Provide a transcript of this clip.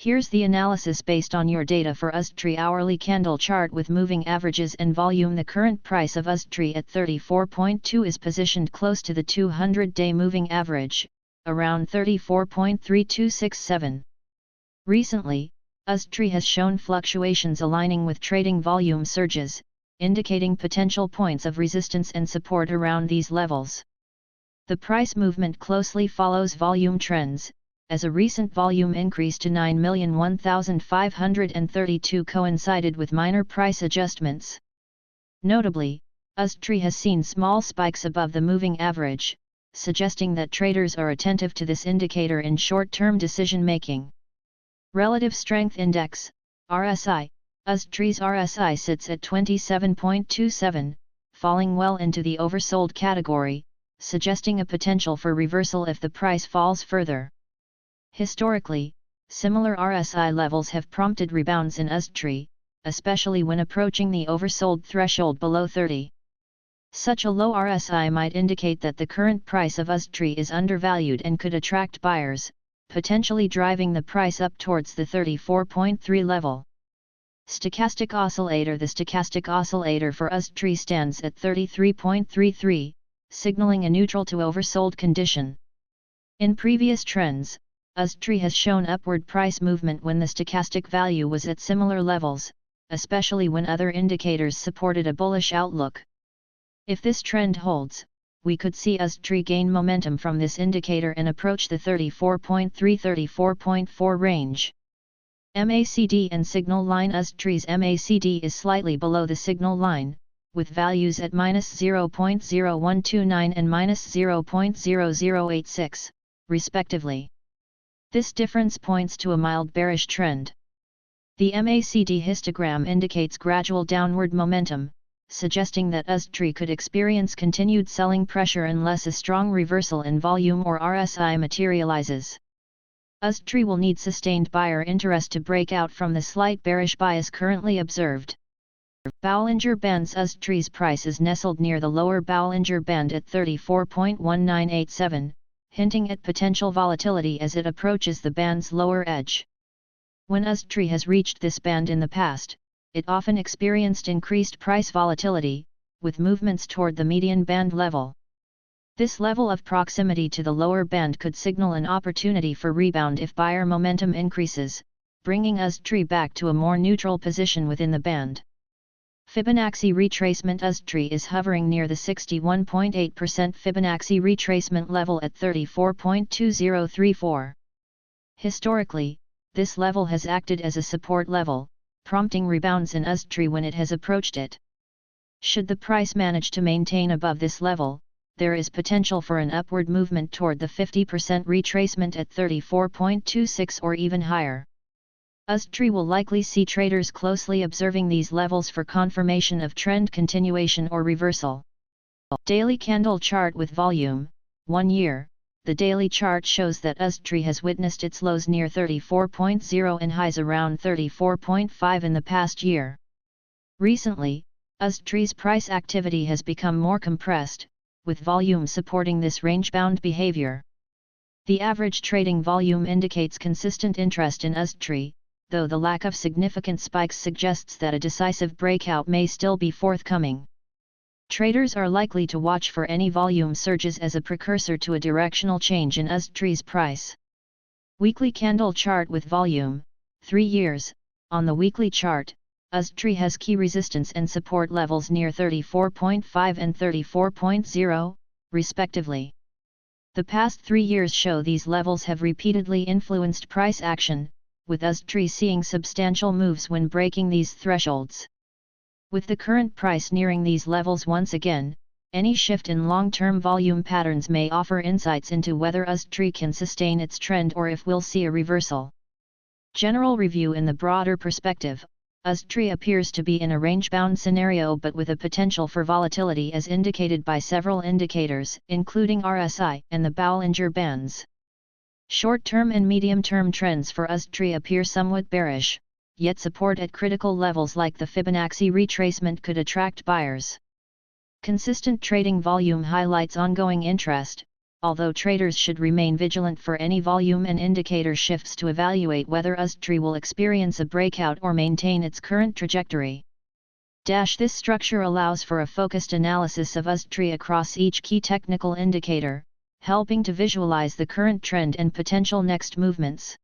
Here's the analysis based on your data for USDTTRY hourly candle chart with moving averages and volume. The current price of USDTTRY at 34.2 is positioned close to the 200-day moving average, around 34.3267. Recently, USDTTRY has shown fluctuations aligning with trading volume surges, indicating potential points of resistance and support around these levels. The price movement closely follows volume trends, as a recent volume increase to 9,001,532 coincided with minor price adjustments. Notably, USDTTRY has seen small spikes above the moving average, suggesting that traders are attentive to this indicator in short-term decision-making. Relative Strength Index, RSI. USDTTRY's RSI sits at 27.27, falling well into the oversold category, suggesting a potential for reversal if the price falls further. Historically, similar RSI levels have prompted rebounds in USDTTRY, especially when approaching the oversold threshold below 30. Such a low RSI might indicate that the current price of USDTTRY is undervalued and could attract buyers, potentially driving the price up towards the 34.3 level. Stochastic Oscillator. The stochastic oscillator for USDTTRY stands at 33.33, signaling a neutral to oversold condition. In previous trends, USDTTRY has shown upward price movement when the stochastic value was at similar levels, especially when other indicators supported a bullish outlook. If this trend holds, we could see USDTTRY gain momentum from this indicator and approach the 34.3–34.4 range. MACD and signal line. USDTTRY's MACD is slightly below the signal line, with values at -0.0129 and -0.0086, respectively. This difference points to a mild bearish trend. The MACD histogram indicates gradual downward momentum, suggesting that USDTTRY could experience continued selling pressure unless a strong reversal in volume or RSI materializes. USDTTRY will need sustained buyer interest to break out from the slight bearish bias currently observed. Bollinger Bands. USDTTRY's price is nestled near the lower Bollinger Band at 34.1987, hinting at potential volatility as it approaches the band's lower edge. When USDTTRY has reached this band in the past, it often experienced increased price volatility, with movements toward the median band level. This level of proximity to the lower band could signal an opportunity for rebound if buyer momentum increases, bringing USDTTRY back to a more neutral position within the band. Fibonacci retracement. USDTTRY is hovering near the 61.8% Fibonacci retracement level at 34.2034. Historically, this level has acted as a support level, prompting rebounds in USDTTRY when it has approached it. Should the price manage to maintain above this level, there is potential for an upward movement toward the 50% retracement at 34.26 or even higher. USDTTRY will likely see traders closely observing these levels for confirmation of trend continuation or reversal. Daily candle chart with volume, 1 year. The daily chart shows that USDTTRY has witnessed its lows near 34.0 and highs around 34.5 in the past year. Recently, USDTTRY's price activity has become more compressed, with volume supporting this range-bound behavior. The average trading volume indicates consistent interest in USDTTRY, though the lack of significant spikes suggests that a decisive breakout may still be forthcoming. Traders are likely to watch for any volume surges as a precursor to a directional change in USDTTRY's price. Weekly candle chart with volume, 3 years. On the weekly chart, USDTTRY has key resistance and support levels near 34.5 and 34.0, respectively. The past 3 years show these levels have repeatedly influenced price action, with USDTTRY seeing substantial moves when breaking these thresholds. With the current price nearing these levels once again, any shift in long-term volume patterns may offer insights into whether USDTTRY can sustain its trend or if we'll see a reversal. General review. In the broader perspective, USDTTRY appears to be in a range-bound scenario but with a potential for volatility as indicated by several indicators, including RSI and the Bollinger Bands. Short-term and medium-term trends for USDTTRY appear somewhat bearish, yet support at critical levels like the Fibonacci retracement could attract buyers. Consistent trading volume highlights ongoing interest, although traders should remain vigilant for any volume and indicator shifts to evaluate whether USDTTRY will experience a breakout or maintain its current trajectory. This structure allows for a focused analysis of USDTTRY across each key technical indicator, helping to visualize the current trend and potential next movements.